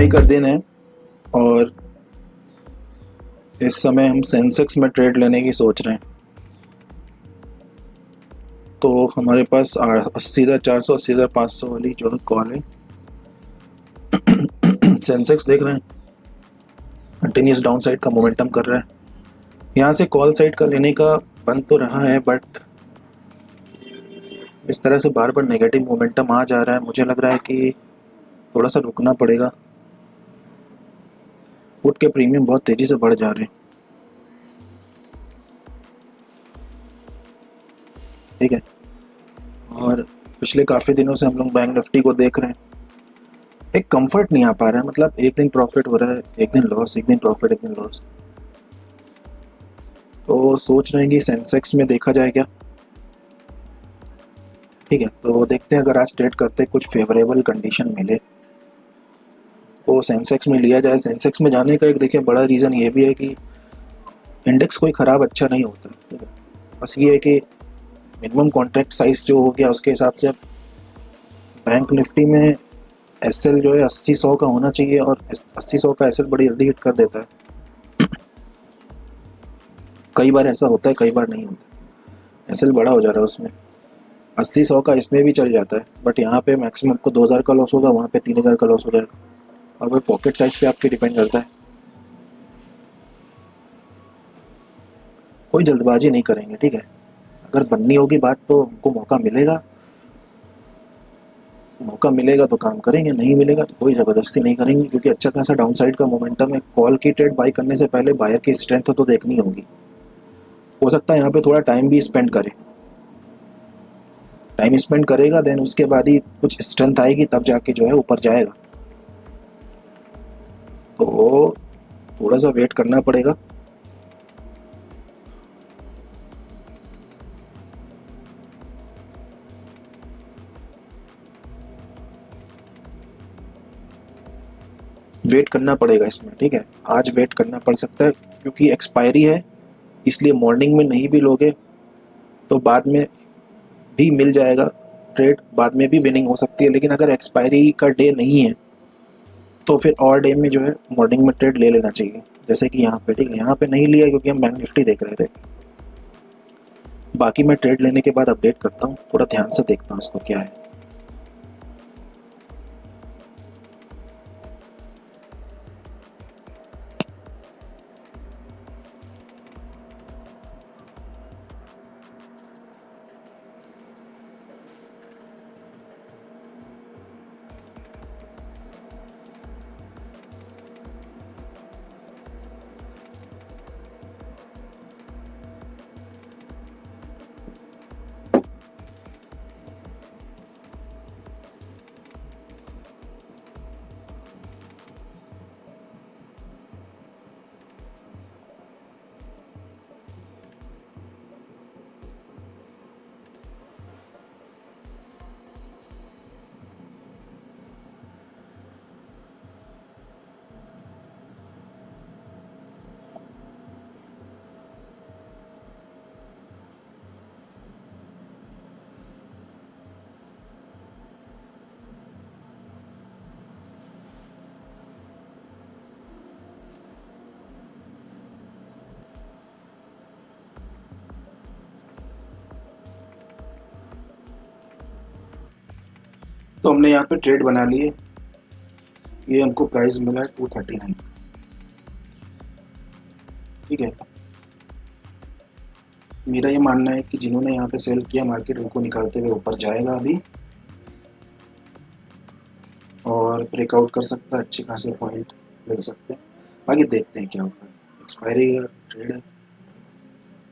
मई का दिन है और इस समय हम सेंसेक्स में ट्रेड लेने की सोच रहे हैं। तो हमारे पास 80,400 80,500 वाली जो है कॉल है। सेंसेक्स देख रहे हैं कंटिन्यूस डाउन साइड का मोमेंटम कर रहा है। यहाँ से कॉल साइड का लेने का बन तो रहा है, बट इस तरह से बार बार नेगेटिव मोमेंटम आ जा रहा है। मुझे लग रहा है कि थोड़ा सा रुकना पड़ेगा। पुट के प्रीमियम बहुत तेज़ी से बढ़ जा रहे हैं। ठीक है, और पिछले काफ़ी दिनों से हम लोग बैंक निफ्टी को देख रहे हैं। एक कंफर्ट नहीं आ पा रहा है, मतलब एक दिन प्रॉफिट हो रहा है, एक दिन लॉस, एक दिन प्रॉफिट, एक दिन लॉस। तो सोच रहे हैं कि सेंसेक्स में देखा जाए क्या। ठीक है, तो देखते हैं अगर आज ट्रेड करते कुछ फेवरेबल कंडीशन मिले तो सेंसेक्स में लिया जाए। सेंसेक्स में जाने का एक देखिए बड़ा रीज़न ये भी है कि इंडेक्स कोई ख़राब अच्छा नहीं होता। ठीक है, बस ये है कि मिनिमम कॉन्ट्रैक्ट साइज जो हो गया उसके हिसाब से अब बैंक निफ्टी में एसएल जो है 80-100 का होना चाहिए, और 80-100 का एसएल बड़ी जल्दी हिट कर देता है। कई बार ऐसा होता है, कई बार नहीं होता। एसएल बड़ा हो जा रहा है उसमें, 80-100 का इसमें भी चल जाता है, बट यहाँ पे मैक्सिमम आपको 2,000 का लॉस होगा, वहाँ पे 3,000 का लॉस हो जाएगा। और वो पॉकेट साइज पे आपके डिपेंड करता है। कोई जल्दबाजी नहीं करेंगे। ठीक है, अगर बननी होगी बात तो हमको मौका मिलेगा तो काम करेंगे, नहीं मिलेगा तो कोई ज़बरदस्ती नहीं करेंगे, क्योंकि अच्छा खासा डाउन साइड का मोमेंटम है। कॉल की ट्रेड बाई करने से पहले बायर की स्ट्रेंथ तो देखनी होगी। हो सकता है यहाँ पे थोड़ा टाइम भी स्पेंड करे। टाइम स्पेंड करेगा, देन उसके बाद ही कुछ स्ट्रेंथ आएगी, तब जाके जो है ऊपर जाएगा। तो थोड़ा सा वेट करना पड़ेगा। वेट करना पड़ेगा इसमें। ठीक है, आज वेट करना पड़ सकता है क्योंकि एक्सपायरी है, इसलिए मॉर्निंग में नहीं भी लोगे तो बाद में भी मिल जाएगा ट्रेड, बाद में भी विनिंग हो सकती है। लेकिन अगर एक्सपायरी का डे नहीं है तो फिर और डे में जो है मॉर्निंग में ट्रेड ले लेना चाहिए, जैसे कि यहाँ पे। ठीक है, यहाँ पे नहीं लिया क्योंकि हम बैंक निफ्टी देख रहे थे। बाकी मैं ट्रेड लेने के बाद अपडेट करता हूँ, थोड़ा ध्यान से देखता हूँ इसको क्या है। तो हमने यहाँ पे ट्रेड बना लिए। ये हमको प्राइस मिला है 239। ठीक है, मेरा ये मानना है कि जिन्होंने यहाँ पे सेल किया मार्केट उनको निकालते हुए ऊपर जाएगा अभी, और ब्रेकआउट कर सकता है, अच्छे खासे पॉइंट मिल सकते हैं। बाकी देखते हैं क्या होता है। एक्सपायरी का ट्रेड है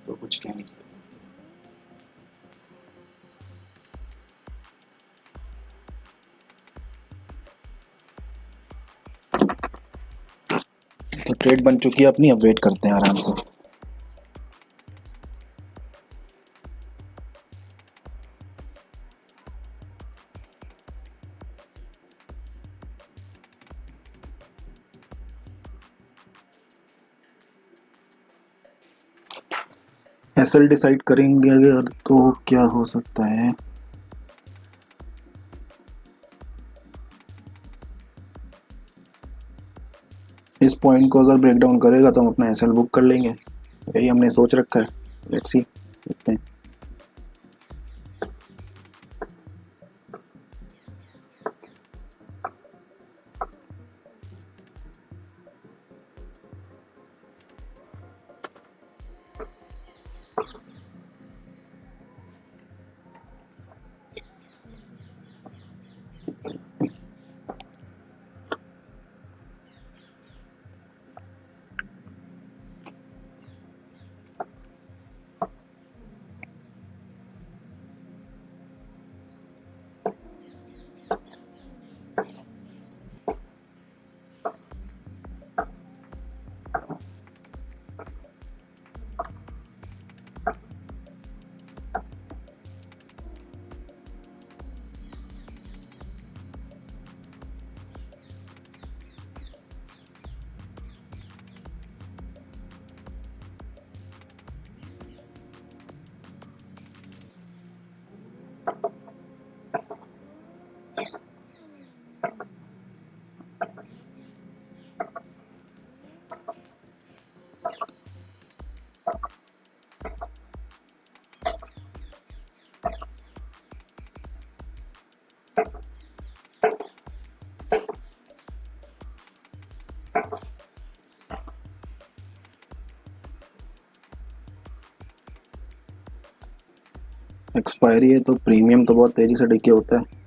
तो कुछ कह नहीं सकते। तो ट्रेड बन चुकी है अपनी, अब वेट करते हैं आराम से। एसएल डिसाइड करेंगे अगर तो क्या हो सकता है। इस पॉइंट को अगर ब्रेक डाउन करेगा तो हम अपना एसएल बुक कर लेंगे, यही हमने सोच रखा है। लेट्स सी, देखते हैं। एक्सपायरी है तो प्रीमियम तो बहुत तेजी से डिके होता है।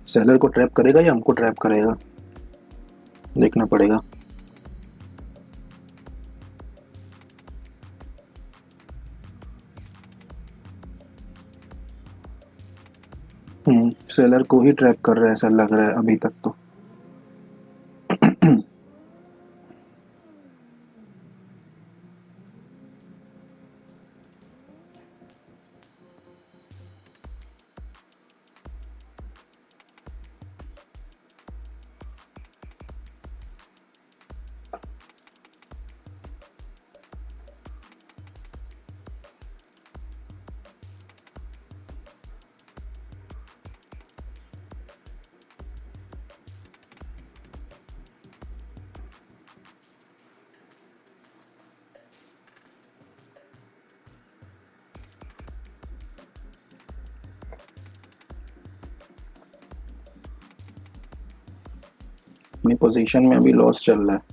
सेलर को ट्रैप करेगा या हमको ट्रैप करेगा, देखना पड़ेगा। सेलर को ही ट्रैप कर रहा है ऐसा लग रहा है अभी तक तो। अपनी पोजीशन में अभी लॉस चल रहा है।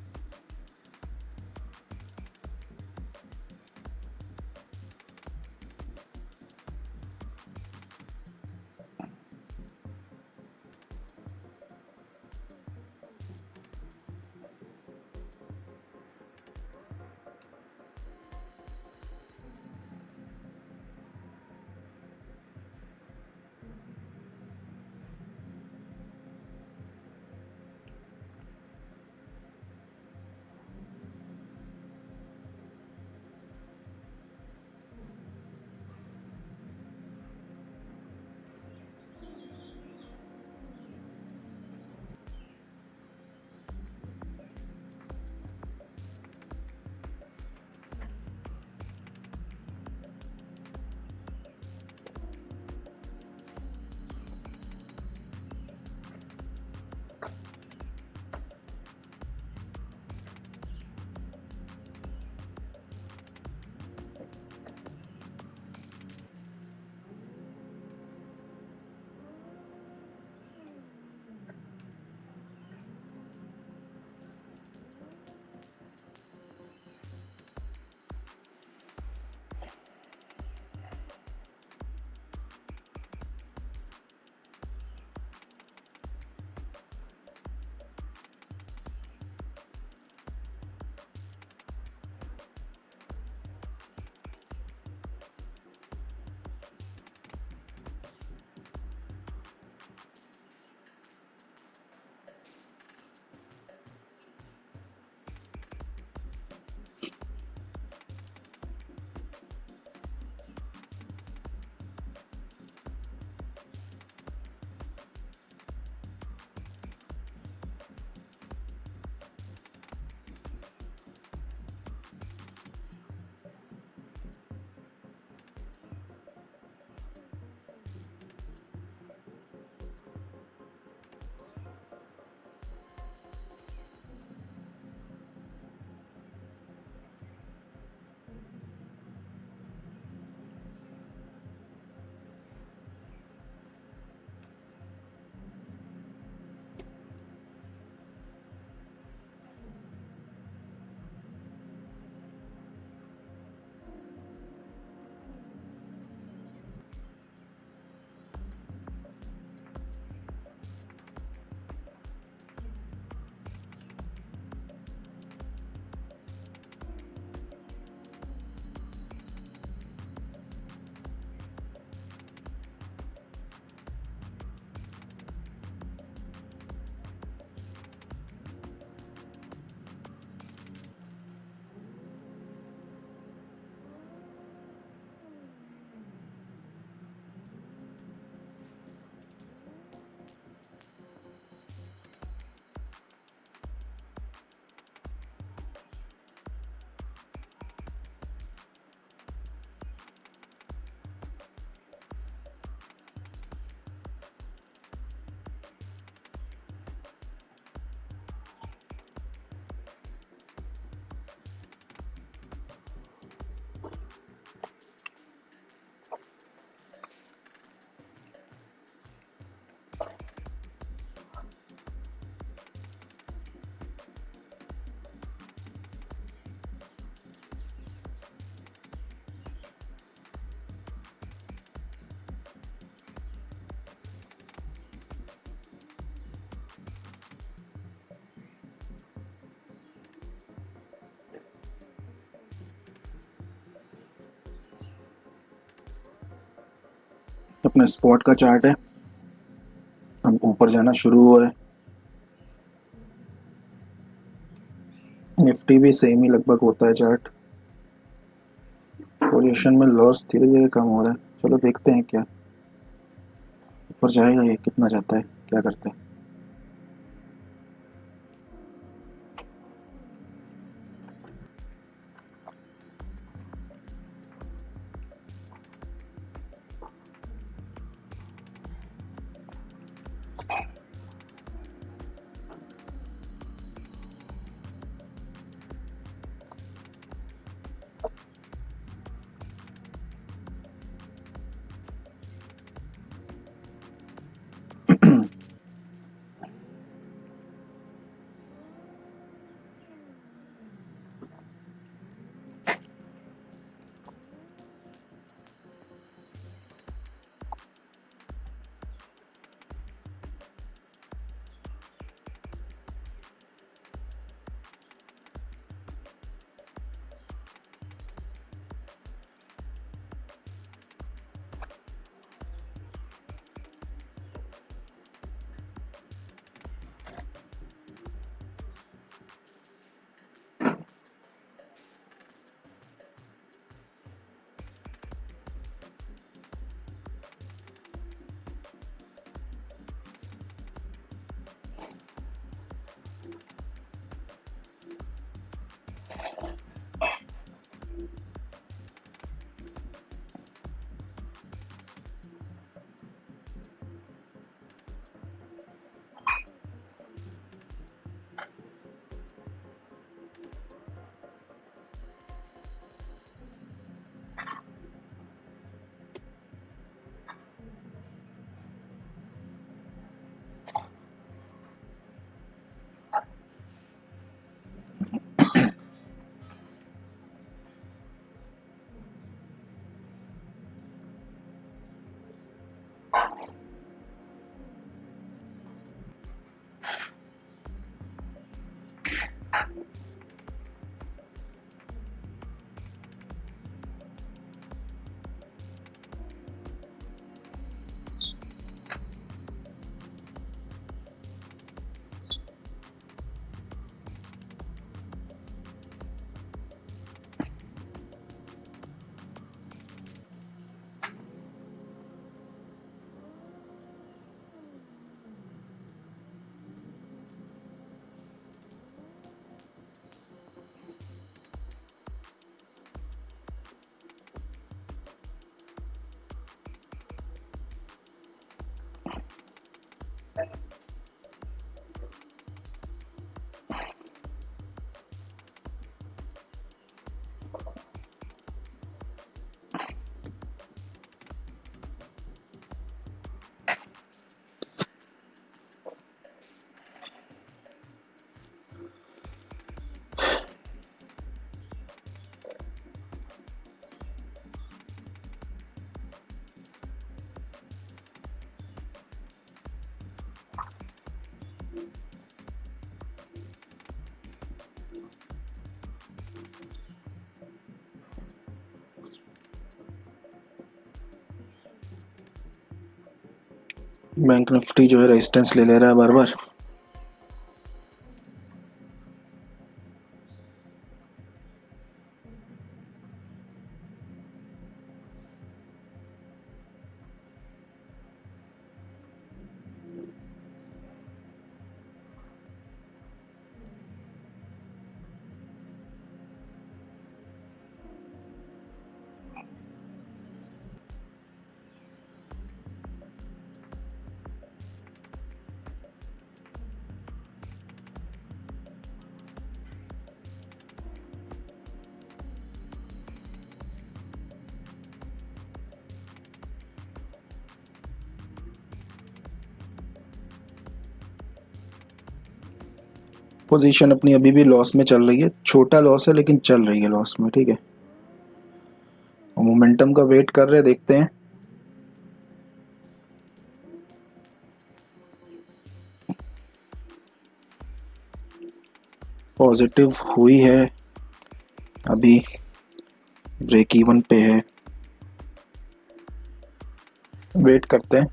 अपने स्पॉट का चार्ट है, अब ऊपर जाना शुरू हुआ है। निफ्टी भी सेम ही लगभग होता है चार्ट। पोजीशन में लॉस धीरे धीरे कम हो रहा है। चलो देखते हैं क्या ऊपर जाएगा, ये कितना जाता है, क्या करता है। बैंक निफ्टी जो है रेजिस्टेंस ले ले रहा है बार बार। पोजीशन अपनी अभी भी लॉस में चल रही है, छोटा लॉस है लेकिन चल रही है लॉस में, ठीक है। मोमेंटम का वेट कर रहे हैं, देखते हैं। पॉजिटिव हुई है, अभी ब्रेक इवन पे है। वेट करते हैं।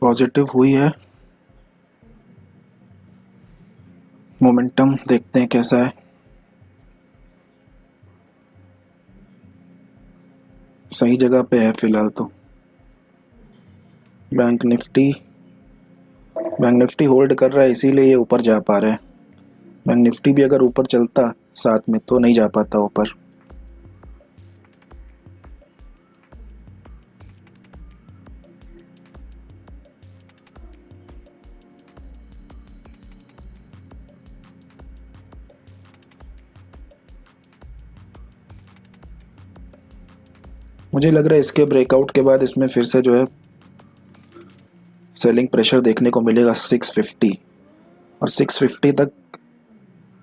पॉजिटिव हुई है, मोमेंटम देखते हैं कैसा है। सही जगह पे है फिलहाल तो। Bank Nifty bank Nifty hold कर रहा है, इसीलिए ये ऊपर जा पा रहा है। बैंक निफ्टी भी अगर ऊपर चलता साथ में तो नहीं जा पाता ऊपर। मुझे लग रहा है इसके ब्रेकआउट के बाद इसमें फिर से जो है सेलिंग प्रेशर देखने को मिलेगा 650, और 650 तक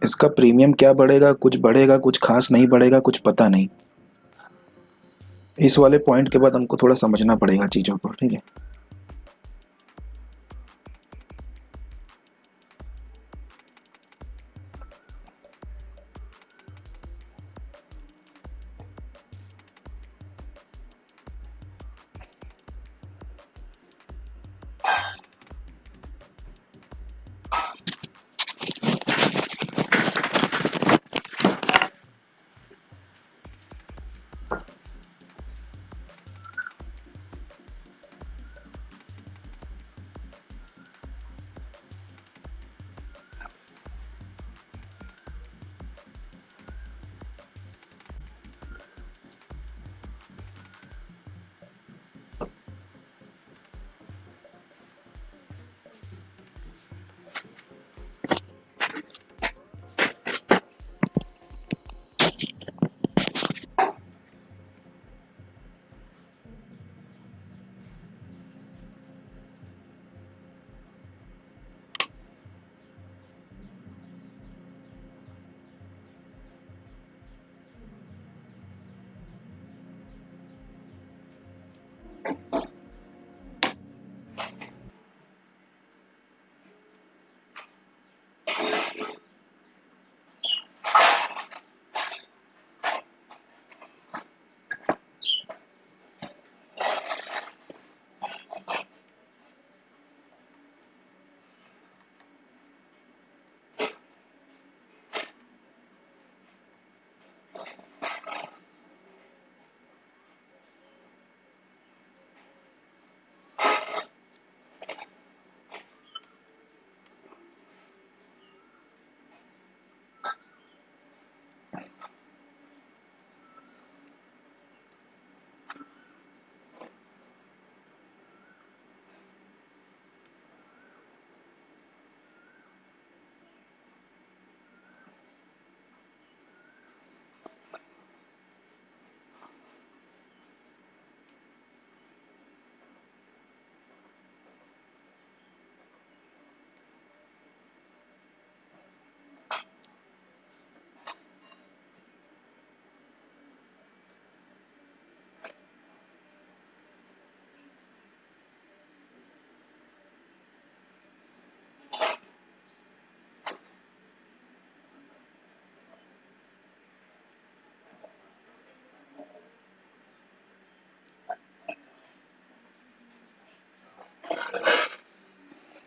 इसका प्रीमियम क्या बढ़ेगा, कुछ बढ़ेगा, कुछ खास नहीं बढ़ेगा, कुछ पता नहीं। इस वाले पॉइंट के बाद हमको थोड़ा समझना पड़ेगा चीज़ों को, ठीक है।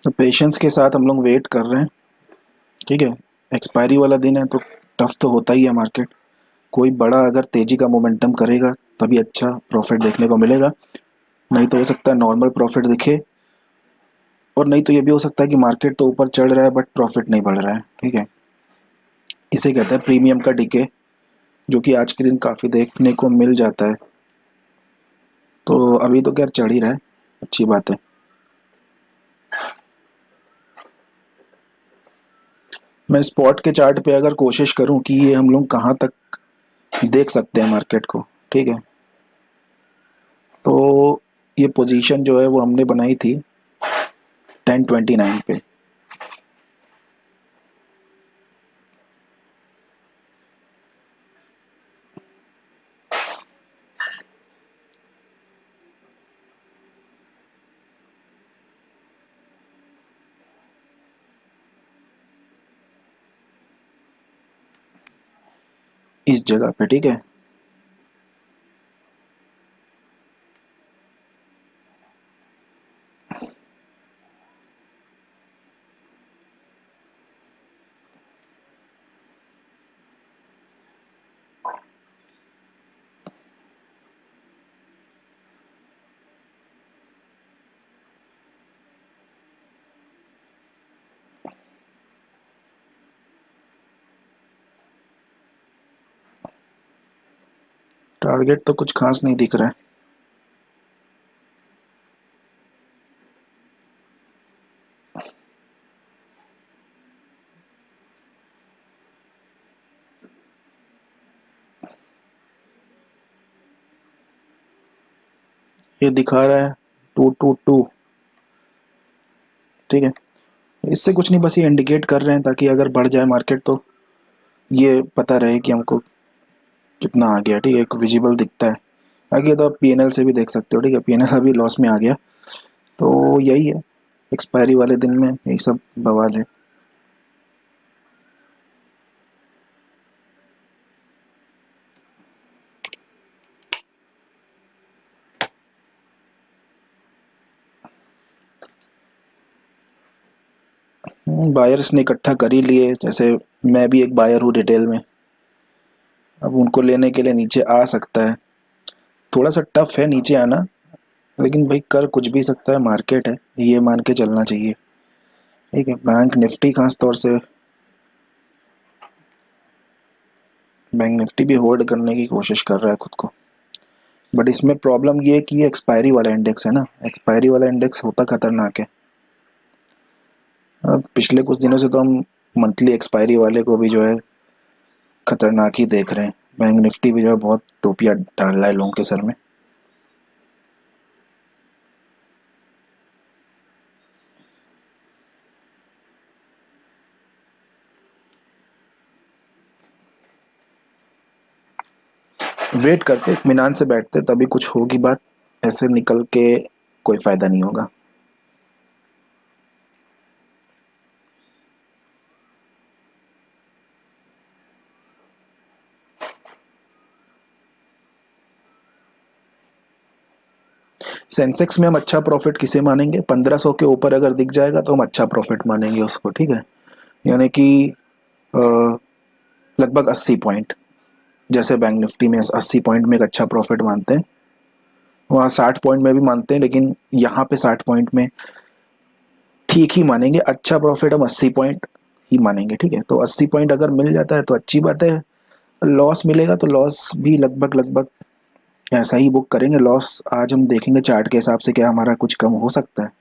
तो पेशेंस के साथ हम लोग वेट कर रहे हैं, ठीक है। एक्सपायरी वाला दिन है तो टफ तो होता ही है मार्केट। कोई बड़ा अगर तेजी का मोमेंटम करेगा तभी अच्छा प्रॉफिट देखने को मिलेगा, नहीं तो हो सकता है नॉर्मल प्रॉफिट दिखे, और नहीं तो ये भी हो सकता है कि मार्केट तो ऊपर चढ़ रहा है बट प्रॉफिट नहीं बढ़ रहा है, ठीक है। इसे कहते हैं प्रीमियम का डिके, जो कि आज के दिन काफ़ी देखने को मिल जाता है। तो अभी तो खैर चढ़ ही रहा है, अच्छी बात है। मैं स्पॉट के चार्ट पे अगर कोशिश करूं कि ये हम लोग कहाँ तक देख सकते हैं मार्केट को, ठीक है, तो ये पोजीशन जो है वो हमने बनाई थी 1029 पे। इस जगह पे, ठीक है। टारगेट तो कुछ खास नहीं दिख रहा है। ये दिखा रहा है 222, ठीक है। इससे कुछ नहीं, बस ये इंडिकेट कर रहे हैं ताकि अगर बढ़ जाए मार्केट तो ये पता रहे कि हमको कितना आ गया, ठीक है, एक विजिबल दिखता है। आगे तो आप पीएनएल से भी देख सकते हो, ठीक है, पीएनएल अभी लॉस में आ गया। तो यही है, एक्सपायरी वाले दिन में यही सब बवाल है। बायर्स ने इकट्ठा कर ही लिए, जैसे मैं भी एक बायर हूँ रिटेल में। अब उनको लेने के लिए नीचे आ सकता है, थोड़ा सा टफ है नीचे आना, लेकिन भाई कर कुछ भी सकता है, मार्केट है, ये मान के चलना चाहिए, ठीक है। बैंक निफ्टी खास तौर से, बैंक निफ्टी भी होल्ड करने की कोशिश कर रहा है खुद को। बट इसमें प्रॉब्लम ये है कि ये एक्सपायरी वाला इंडेक्स है ना, एक्सपायरी वाला इंडेक्स होता खतरनाक है। अब पिछले कुछ दिनों से तो हम मंथली एक्सपायरी वाले को भी जो है खतरनाक ही देख रहे हैं। बैंक निफ्टी भी जो है बहुत टोपियां डाल रहा है लोगों के सर में। वेट करते, इत्मीनान से बैठते, तभी कुछ होगी बात। ऐसे निकल के कोई फायदा नहीं होगा। सेंसेक्स में हम अच्छा प्रॉफिट किसे मानेंगे, 1500 के ऊपर अगर दिख जाएगा तो हम अच्छा प्रॉफिट मानेंगे उसको, ठीक है। यानी कि लगभग 80 पॉइंट, जैसे बैंक निफ्टी में 80 पॉइंट में एक अच्छा प्रॉफिट मानते हैं, वहाँ 60 पॉइंट में भी मानते हैं, लेकिन यहाँ पे 60 पॉइंट में ठीक ही मानेंगे। अच्छा प्रॉफिट हम 80 पॉइंट ही मानेंगे, ठीक है। तो 80 पॉइंट अगर मिल जाता है तो अच्छी बात है। लॉस मिलेगा तो लॉस भी लगभग लगभग ऐसा ही बुक करेंगे। लॉस आज हम देखेंगे चार्ट के हिसाब से क्या हमारा कुछ कम हो सकता है।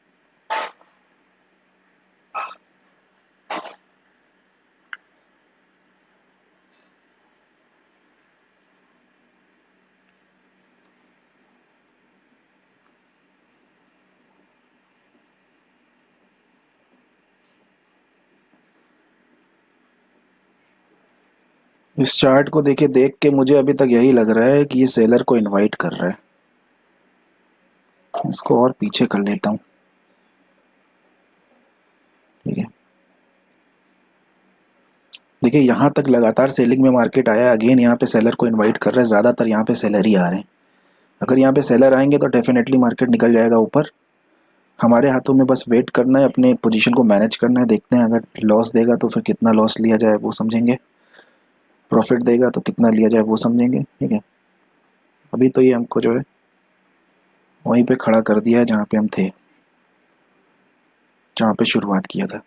इस चार्ट को देखिए, देख के मुझे अभी तक यही लग रहा है कि ये सेलर को इनवाइट कर रहा है। इसको और पीछे कर लेता हूँ, ठीक है। देखिए यहाँ तक लगातार सेलिंग में मार्केट आया, अगेन यहाँ पे सेलर को इनवाइट कर रहा है, ज़्यादातर यहाँ पे सेलर ही आ रहे हैं। अगर यहाँ पे सेलर आएंगे तो डेफिनेटली मार्केट निकल जाएगा ऊपर। हमारे हाथों में बस वेट करना है, अपने पोजीशन को मैनेज करना है। देखते हैं अगर लॉस देगा तो फिर कितना लॉस लिया जाए वो समझेंगे, प्रॉफिट देगा तो कितना लिया जाए वो समझेंगे, ठीक है। अभी तो ये हमको जो है वहीं पे खड़ा कर दिया है जहाँ पे हम थे, जहाँ पे शुरुआत किया था।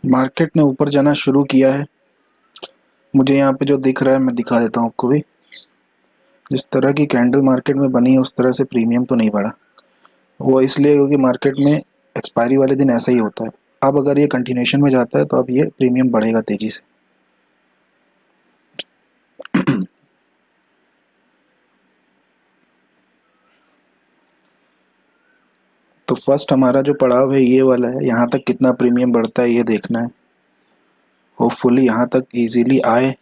मार्केट ने ऊपर जाना शुरू किया है। मुझे यहाँ पे जो दिख रहा है मैं दिखा देता हूँ आपको भी। जिस तरह की कैंडल मार्केट में बनी है उस तरह से प्रीमियम तो नहीं बढ़ा। वो इसलिए क्योंकि मार्केट में एक्सपायरी वाले दिन ऐसा ही होता है। अब अगर ये कंटिन्यूशन में जाता है तो अब ये प्रीमियम बढ़ेगा तेजी से। तो फर्स्ट हमारा जो पड़ाव है ये वाला है, यहाँ तक कितना प्रीमियम बढ़ता है ये देखना है। होपफुली यहाँ तक इजीली आए।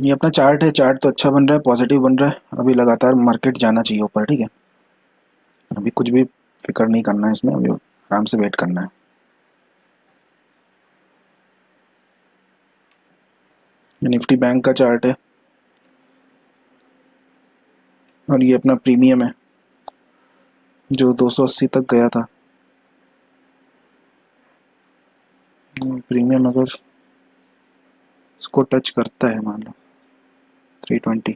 ये अपना चार्ट है, चार्ट तो अच्छा बन रहा है, पॉजिटिव बन रहा है। अभी लगातार मार्केट जाना चाहिए ऊपर, ठीक है। अभी कुछ भी फिक्र नहीं करना है इसमें, अभी आराम से वेट करना है। ये निफ्टी बैंक का चार्ट है और ये अपना प्रीमियम है जो 280 तक गया था। प्रीमियम अगर इसको टच करता है मान लो 320,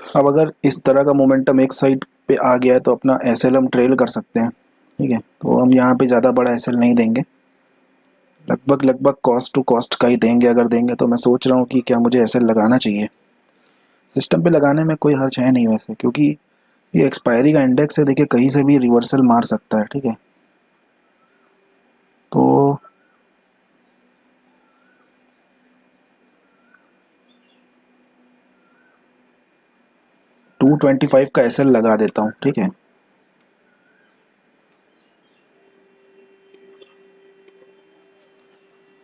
अब अगर इस तरह का मोमेंटम एक साइड पे आ गया है तो अपना एसएल हम ट्रेल कर सकते हैं, ठीक है। तो हम यहाँ पे ज़्यादा बड़ा एसएल नहीं देंगे, लगभग लगभग कॉस्ट टू कॉस्ट का ही देंगे। अगर देंगे तो मैं सोच रहा हूँ कि क्या मुझे एसएल लगाना चाहिए। सिस्टम पे लगाने में कोई हर्ज है नहीं वैसे, क्योंकि ये एक्सपायरी का इंडेक्स है, देखिए कहीं से भी रिवर्सल मार सकता है, ठीक है। तो 225 का एसएल लगा देता हूँ, ठीक है।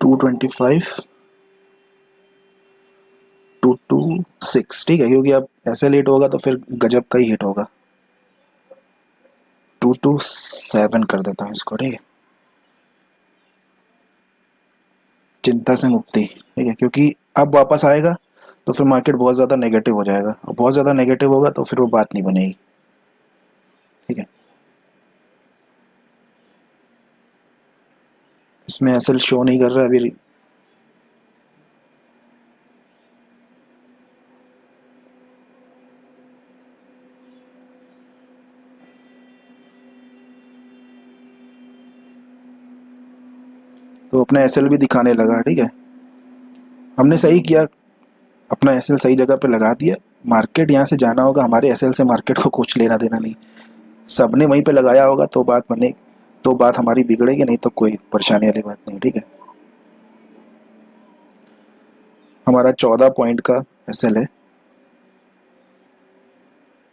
225 226, ठीक है, क्योंकि अब एसएल हिट होगा तो फिर गजब का ही हिट होगा। 227 कर देता हूँ इसको, ठीक है। चिंता से मुक्ति, ठीक है, क्योंकि अब वापस आएगा तो फिर मार्केट बहुत ज़्यादा नेगेटिव हो जाएगा, और बहुत ज़्यादा नेगेटिव होगा तो फिर वो बात नहीं बनेगी, ठीक है। इसमें एसएल शो नहीं कर रहा अभी। तो अपना एसएल भी दिखाने लगा, ठीक है। हमने सही किया, अपना एसएल सही जगह पे लगा दिया। मार्केट यहाँ से जाना होगा, हमारे एसएल से मार्केट को कुछ लेना देना नहीं। सबने वहीं पे लगाया होगा तो बात बने, तो बात हमारी बिगड़ेगी, नहीं तो कोई परेशानी वाली बात नहीं, ठीक है। हमारा 14 पॉइंट का एसएल है,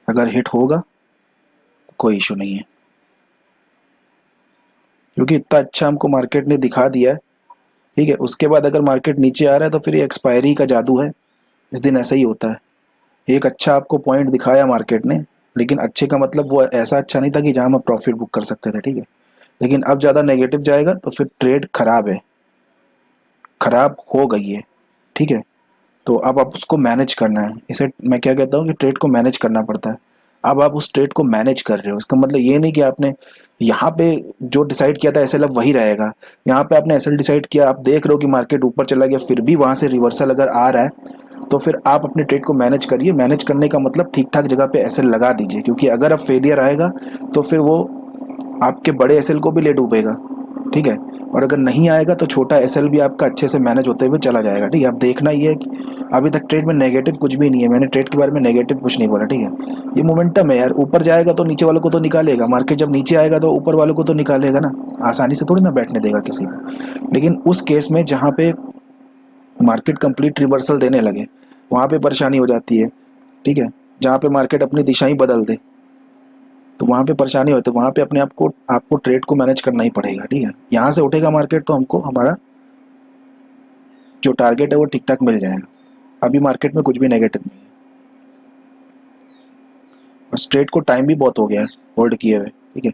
अगर हिट होगा तो कोई इशू नहीं है, क्योंकि इतना अच्छा हमको मार्केट ने दिखा दिया है, ठीक है। उसके बाद अगर मार्केट नीचे आ रहा है तो फिर ये एक्सपायरी का जादू है, इस दिन ऐसा ही होता है। एक अच्छा आपको पॉइंट दिखाया मार्केट ने, लेकिन अच्छे का मतलब वो ऐसा अच्छा नहीं था कि जहां हम प्रॉफिट बुक कर सकते थे, ठीक है। लेकिन अब ज़्यादा नेगेटिव जाएगा तो फिर ट्रेड खराब है, खराब हो गई है, ठीक है। तो अब आप उसको मैनेज करना है, इसे मैं क्या कहता हूँ कि ट्रेड को मैनेज करना पड़ता है। अब आप उस ट्रेड को मैनेज कर रहे हो, इसका मतलब ये नहीं कि आपने यहाँ पे जो डिसाइड किया था एसएल अब वही रहेगा। यहाँ पे आपने एसएल डिसाइड किया, आप देख रहे हो कि मार्केट ऊपर चला गया, फिर भी वहां से रिवर्सल अगर आ रहा है तो फिर आप अपने ट्रेड को मैनेज करिए। मैनेज करने का मतलब ठीक ठाक जगह पे एसएल लगा दीजिए, क्योंकि अगर अब फेलियर आएगा तो फिर वो आपके बड़े एसएल को भी ले डूबेगा, ठीक है। और अगर नहीं आएगा तो छोटा एसएल भी आपका अच्छे से मैनेज होते हुए चला जाएगा, ठीक है। अब देखना ये है कि अभी तक ट्रेड में नेगेटिव कुछ भी नहीं है, मैंने ट्रेड के बारे में नेगेटिव कुछ नहीं बोला, ठीक है। ये मोमेंटम है यार, ऊपर जाएगा तो नीचे वालों को तो निकालेगा, मार्केट जब नीचे आएगा तो ऊपर वालों को तो निकालेगा ना, आसानी से थोड़ी ना बैठने देगा किसी को। लेकिन उस केस में जहाँ पे मार्केट कंप्लीट रिवर्सल देने लगे वहाँ पे परेशानी हो जाती है, ठीक है। जहाँ पे मार्केट अपनी दिशा ही बदल दे तो वहाँ पे परेशानी होती है, वहाँ पे अपने आप को आपको ट्रेड को मैनेज करना ही पड़ेगा, ठीक है। यहाँ से उठेगा मार्केट तो हमको हमारा जो टारगेट है वो ठीक ठाक मिल जाएगा। अभी मार्केट में कुछ भी नेगेटिव नहीं है, और स्ट्रेट को टाइम भी बहुत हो गया है होल्ड किए हुए, ठीक है।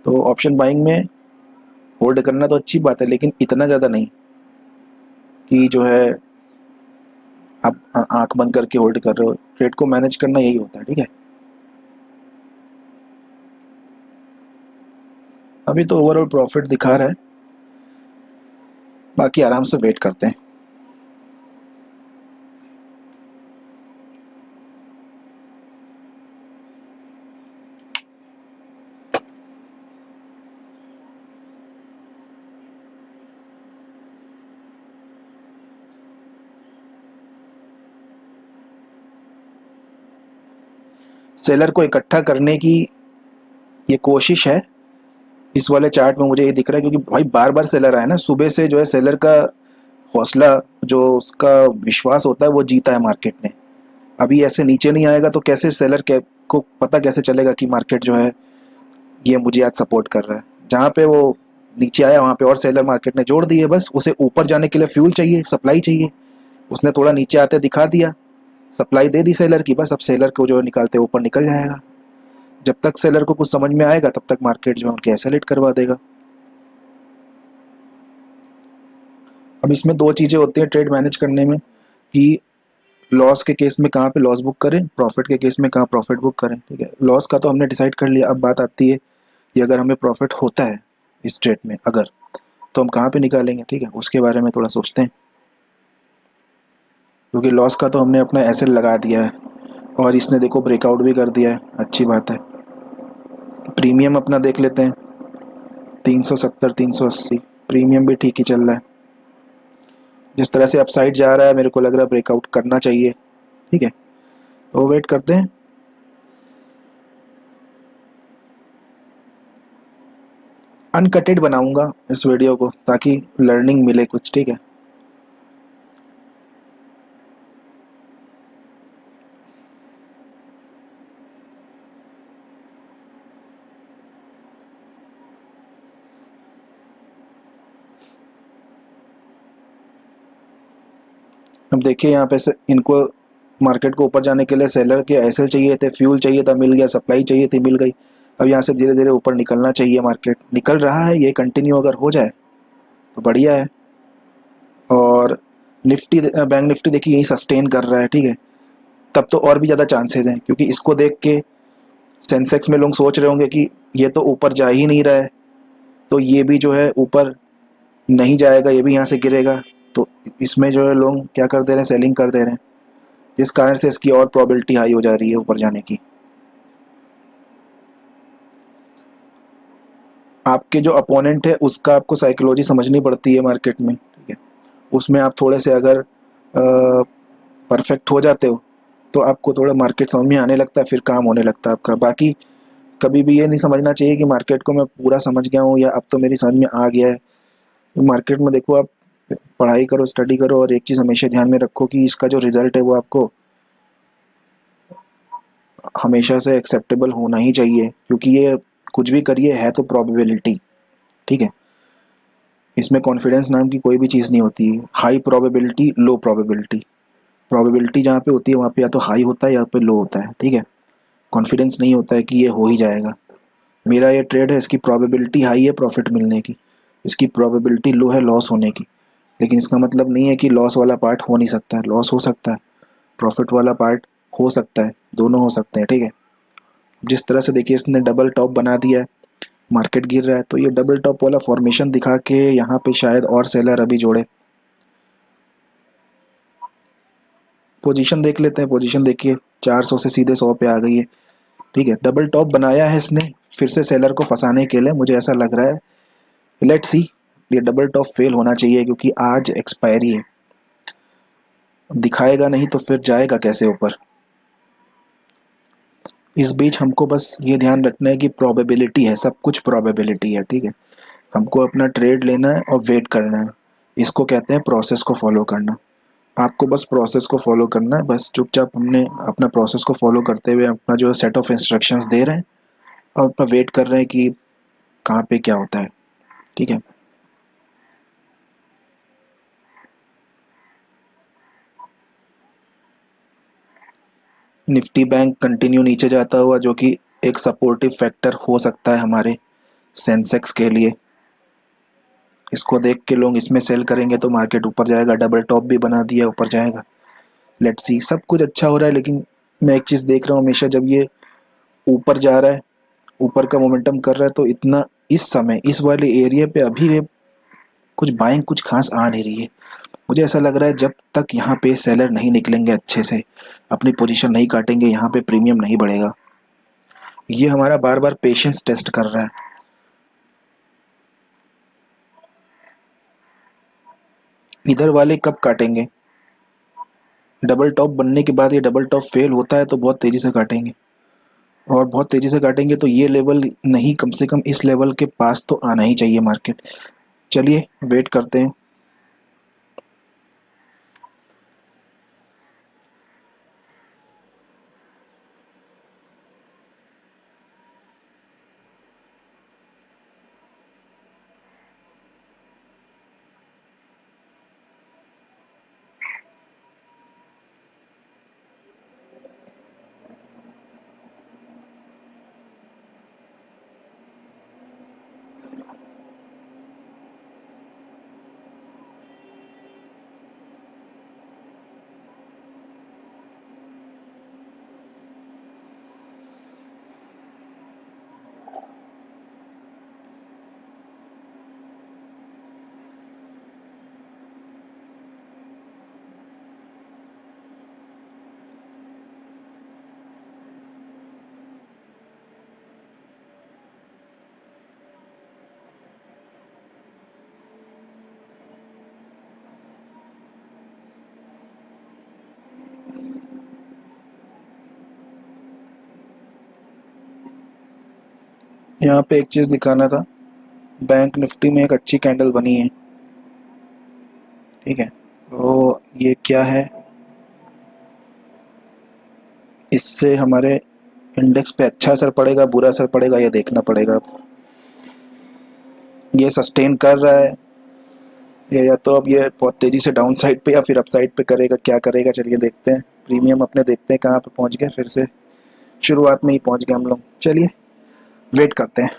तो ऑप्शन बाइंग में होल्ड करना तो अच्छी बात है, लेकिन इतना ज़्यादा नहीं कि जो है आप आंख बंद करके होल्ड कर रहे हो। ट्रेड को मैनेज करना यही होता है, ठीक है। अभी तो ओवरऑल प्रॉफिट दिखा रहा है, बाकी आराम से वेट करते हैं। सेलर को इकट्ठा करने की ये कोशिश है। इस वाले चार्ट में मुझे ये दिख रहा है, क्योंकि भाई बार बार सेलर आया ना, सुबह से जो है सेलर का हौसला, जो उसका विश्वास होता है वो जीता है मार्केट ने। अभी ऐसे नीचे नहीं आएगा तो कैसे सेलर के को पता कैसे चलेगा कि मार्केट जो है ये मुझे आज सपोर्ट कर रहा है। जहाँ पे वो नीचे आया वहाँ पे और सेलर मार्केट ने जोड़ दिए, बस उसे ऊपर जाने के लिए फ्यूल चाहिए, सप्लाई चाहिए। उसने थोड़ा नीचे आते दिखा दिया, सप्लाई दे दी सेलर की, बस अब सेलर को जो निकालते ऊपर निकल जाएगा। जब तक सेलर को कुछ समझ में आएगा तब तक मार्केट जो है उनके एसेलेट करवा देगा। अब इसमें दो चीज़ें होती हैं ट्रेड मैनेज करने में, कि लॉस के केस में कहाँ पे लॉस बुक करें, प्रॉफिट के केस में कहाँ प्रॉफिट बुक करें, ठीक है। लॉस का तो हमने डिसाइड कर लिया, अब बात आती है कि अगर हमें प्रॉफिट होता है इस ट्रेड में अगर, तो हम कहाँ पे निकालेंगे, ठीक है। उसके बारे में थोड़ा सोचते हैं, क्योंकि लॉस का तो हमने अपना एसेट लगा दिया है और इसने देखो ब्रेकआउट भी कर दिया है, अच्छी बात है। प्रीमियम अपना देख लेते हैं, 370 380 प्रीमियम भी ठीक ही चल रहा है। जिस तरह से अपसाइड जा रहा है मेरे को लग रहा है ब्रेकआउट करना चाहिए, ठीक है। तो वेट करते हैं। अनकटेड बनाऊंगा इस वीडियो को ताकि लर्निंग मिले कुछ, ठीक है। अब देखिए यहाँ पे से इनको मार्केट को ऊपर जाने के लिए सेलर के एसएल चाहिए थे, फ्यूल चाहिए था, मिल गया, सप्लाई चाहिए थी, मिल गई। अब यहाँ से धीरे धीरे ऊपर निकलना चाहिए, मार्केट निकल रहा है, ये कंटिन्यू अगर हो जाए तो बढ़िया है। और निफ्टी, बैंक निफ्टी देखिए यही सस्टेन कर रहा है, ठीक है, तब तो और भी ज़्यादा चांसेस हैं, क्योंकि इसको देख के सेंसेक्स में लोग सोच रहे होंगे कि ये तो ऊपर जा ही नहीं रहा है, तो ये भी जो है ऊपर नहीं जाएगा, ये भी यहाँ से गिरेगा, तो इसमें जो है लोग क्या कर दे रहे हैं, सेलिंग कर दे रहे हैं, जिस कारण से इसकी और प्रोबेबिलिटी हाई हो जा रही है ऊपर जाने की। आपके जो अपोनेंट है उसका आपको साइकोलॉजी समझनी पड़ती है मार्केट में, ठीक है, उसमें आप थोड़े से अगर परफेक्ट हो जाते हो तो आपको थोड़ा मार्केट समझ में आने लगता है, फिर काम होने लगता है आपका। बाकी कभी भी ये नहीं समझना चाहिए कि मार्केट को मैं पूरा समझ गया हूँ या अब तो मेरी समझ में आ गया है। तो मार्केट में देखो, आप पढ़ाई करो, स्टडी करो, और एक चीज़ हमेशा ध्यान में रखो कि इसका जो रिजल्ट है वो आपको हमेशा से एक्सेप्टेबल होना ही चाहिए, क्योंकि ये कुछ भी करिए है तो प्रोबेबिलिटी, ठीक है, इसमें कॉन्फिडेंस नाम की कोई भी चीज़ नहीं होती है। हाई प्रोबेबिलिटी, लो प्रोबेबिलिटी, प्रोबेबिलिटी जहाँ पे होती है वहाँ पे या तो हाई होता है या पे लो होता है, ठीक है, कॉन्फिडेंस नहीं होता है कि ये हो ही जाएगा। मेरा ये ट्रेड है, इसकी प्रोबेबिलिटी हाई है प्रॉफिट मिलने की, इसकी प्रोबेबिलिटी लो है लॉस होने की, लेकिन इसका मतलब नहीं है कि लॉस वाला पार्ट हो नहीं सकता है, लॉस हो सकता है, प्रॉफिट वाला पार्ट हो सकता है, दोनों हो सकते हैं, ठीक है। जिस तरह से देखिए इसने डबल टॉप बना दिया है, मार्केट गिर रहा है, तो ये डबल टॉप वाला फॉर्मेशन दिखा के यहाँ पे शायद और सेलर अभी जोड़े। पोजीशन देख लेते हैं, पोजीशन देखिए 400 से सीधे 100 पे आ गई है, ठीक है, डबल टॉप बनाया है इसने फिर से सेलर को फंसाने के लिए, मुझे ऐसा लग रहा है। लेट्स सी, ये डबल टॉप फेल होना चाहिए, क्योंकि आज एक्सपायरी है, दिखाएगा नहीं तो फिर जाएगा कैसे ऊपर। इस बीच हमको बस ये ध्यान रखना है कि प्रोबेबिलिटी है, सब कुछ प्रोबेबिलिटी है, ठीक है, हमको अपना ट्रेड लेना है और वेट करना है, इसको कहते हैं प्रोसेस को फॉलो करना। आपको बस प्रोसेस को फॉलो करना है, बस चुपचाप हमने अपना प्रोसेस को फॉलो करते हुए अपना जो सेट ऑफ इंस्ट्रक्शंस दे रहे हैं और अपना वेट कर रहे हैं कि कहाँ पे क्या होता है, ठीक है। निफ्टी बैंक कंटिन्यू नीचे जाता हुआ, जो कि एक सपोर्टिव फैक्टर हो सकता है हमारे सेंसेक्स के लिए। इसको देख के लोग इसमें सेल करेंगे तो मार्केट ऊपर जाएगा, डबल टॉप भी बना दिया, ऊपर जाएगा। लेट्स सी, सब कुछ अच्छा हो रहा है, लेकिन मैं एक चीज़ देख रहा हूँ, हमेशा जब ये ऊपर जा रहा है, ऊपर का मोमेंटम कर रहा है, तो इतना इस समय इस वाले एरिया पे अभी ये कुछ बाइंग कुछ खास आ नहीं रही है। मुझे ऐसा लग रहा है जब तक यहाँ पे सेलर नहीं निकलेंगे अच्छे से, अपनी पोजीशन नहीं काटेंगे, यहाँ पे प्रीमियम नहीं बढ़ेगा। ये हमारा बार बार पेशेंस टेस्ट कर रहा है। इधर वाले कब काटेंगे? डबल टॉप बनने के बाद ये डबल टॉप फेल होता है तो बहुत तेज़ी से काटेंगे, और बहुत तेज़ी से काटेंगे तो ये लेवल नहीं, कम से कम इस लेवल के पास तो आना ही चाहिए मार्केट। चलिए वेट करते हैं। यहाँ पे एक चीज़ दिखाना था, बैंक निफ्टी में एक अच्छी कैंडल बनी है, ठीक है, तो ये क्या है, इससे हमारे इंडेक्स पे अच्छा असर पड़ेगा बुरा असर पड़ेगा ये देखना पड़ेगा। ये सस्टेन कर रहा है या तो अब ये बहुत तेज़ी से डाउन साइड पे या फिर अप साइड पे करेगा, क्या करेगा, चलिए देखते हैं। प्रीमियम अपने देखते हैं कहाँ पे पहुँच गए, फिर से शुरुआत में ही पहुँच गए हम लोग, चलिए वेट करते हैं।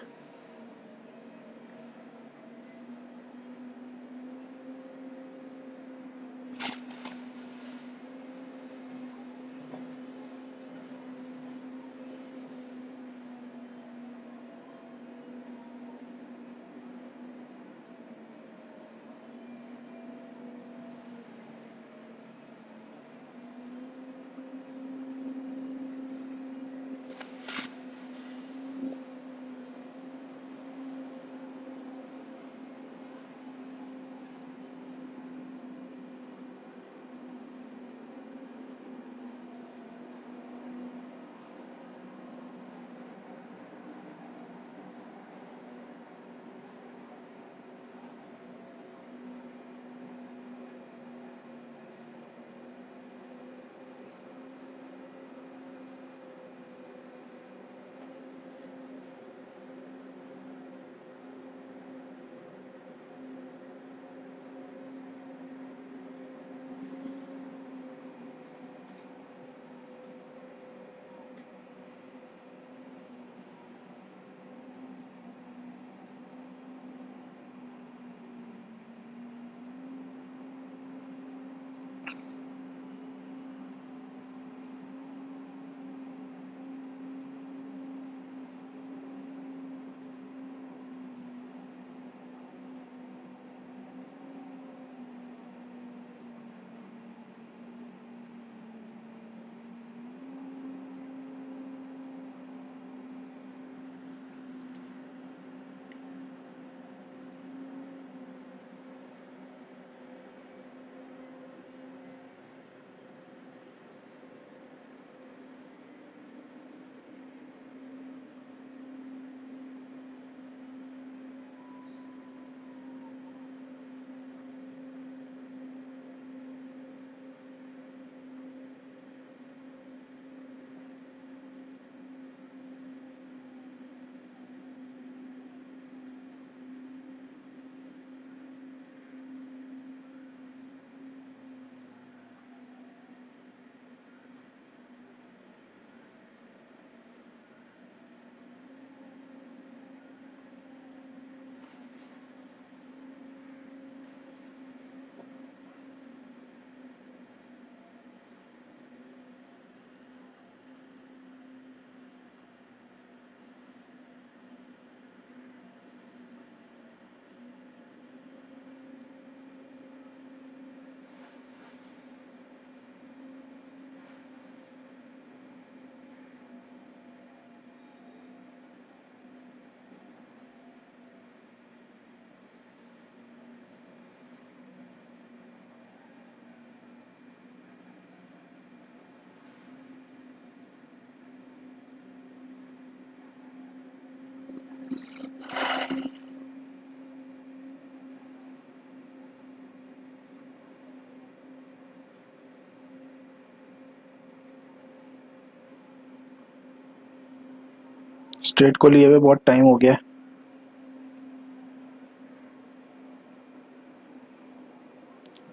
स्ट्रेट को लिए हुए बहुत टाइम हो गया है।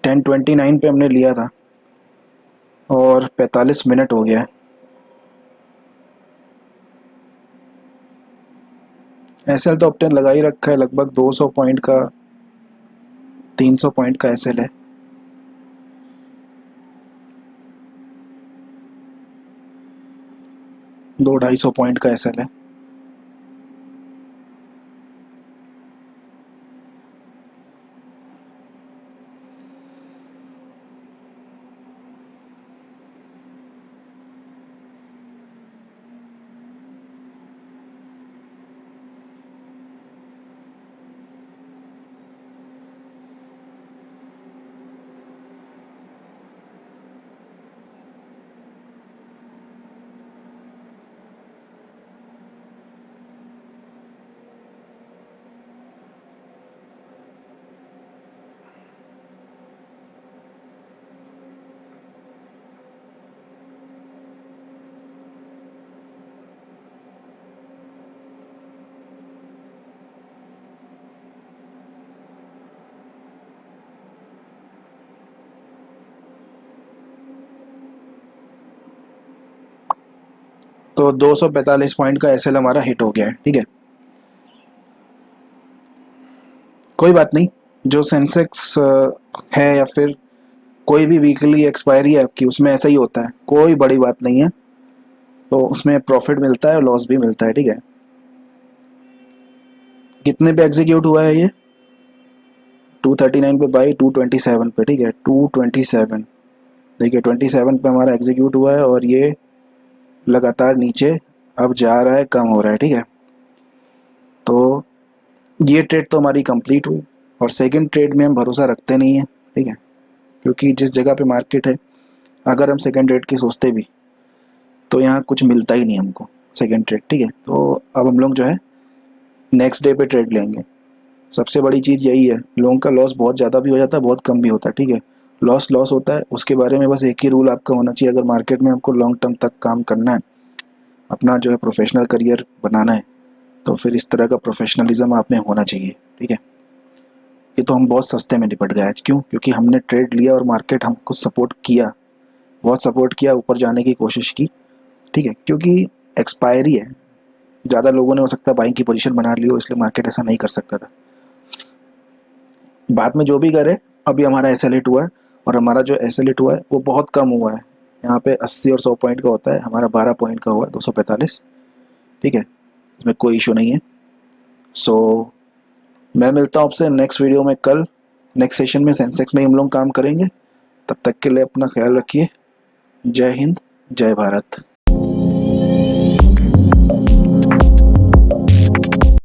$10.29 पे हमने लिया था और 45 मिनट हो गया है। एसएल तो अपने लगा ही रखा है, लगभग 200 पॉइंट का, 300 पॉइंट का एसएल है। दो 250 पॉइंट का एसएल है। तो 245 पॉइंट का एसएल हमारा हिट हो गया है। ठीक है, कोई बात नहीं। जो सेंसेक्स है या फिर कोई भी वीकली एक्सपायरी है आपकी, उसमें ऐसा ही होता है, कोई बड़ी बात नहीं है। तो उसमें प्रॉफिट मिलता है और लॉस भी मिलता है। ठीक है, कितने पे एग्जीक्यूट हुआ है ये? 239 पे बाई 227 पे। ठीक है, 227, देखिए 27 पे हमारा एग्जीक्यूट हुआ है और ये लगातार नीचे अब जा रहा है, कम हो रहा है। ठीक है, तो ये ट्रेड तो हमारी कंप्लीट हुई। और सेकंड ट्रेड में हम भरोसा रखते नहीं हैं। ठीक है, क्योंकि जिस जगह पे मार्केट है, अगर हम सेकंड ट्रेड की सोचते भी तो यहाँ कुछ मिलता ही नहीं हमको सेकंड ट्रेड। ठीक है, तो अब हम लोग जो है नेक्स्ट डे पे ट्रेड लेंगे। सबसे बड़ी चीज़ यही है, लोगों का लॉस बहुत ज़्यादा भी हो जाता है, बहुत कम भी होता है। ठीक है, लॉस लॉस होता है, उसके बारे में बस एक ही रूल आपका होना चाहिए। अगर मार्केट में आपको लॉन्ग टर्म तक काम करना है, अपना जो है प्रोफेशनल करियर बनाना है, तो फिर इस तरह का प्रोफेशनलिज्म आप में होना चाहिए। ठीक है, ये तो हम बहुत सस्ते में निपट गए आज। क्यों? क्योंकि हमने ट्रेड लिया और मार्केट हमको सपोर्ट किया, बहुत सपोर्ट किया, ऊपर जाने की कोशिश की। ठीक है, क्योंकि एक्सपायरी है, ज़्यादा लोगों ने हो सकता है बाइंग की पोजीशन बना ली हो, इसलिए मार्केट ऐसा नहीं कर सकता था। बाद में जो भी करे, अभी हमारा एसएल हिट हुआ है और हमारा जो एसएल हिट हुआ है वो बहुत कम हुआ है। यहाँ पे 80 और 100 पॉइंट का होता है, हमारा 12 पॉइंट का हुआ है, 245। ठीक है, इसमें कोई इशू नहीं है। सो मैं मिलता हूँ आपसे नेक्स्ट वीडियो में कल। नेक्स्ट सेशन में सेंसेक्स में हम लोग काम करेंगे। तब तक के लिए अपना ख्याल रखिए। जय हिंद, जय भारत।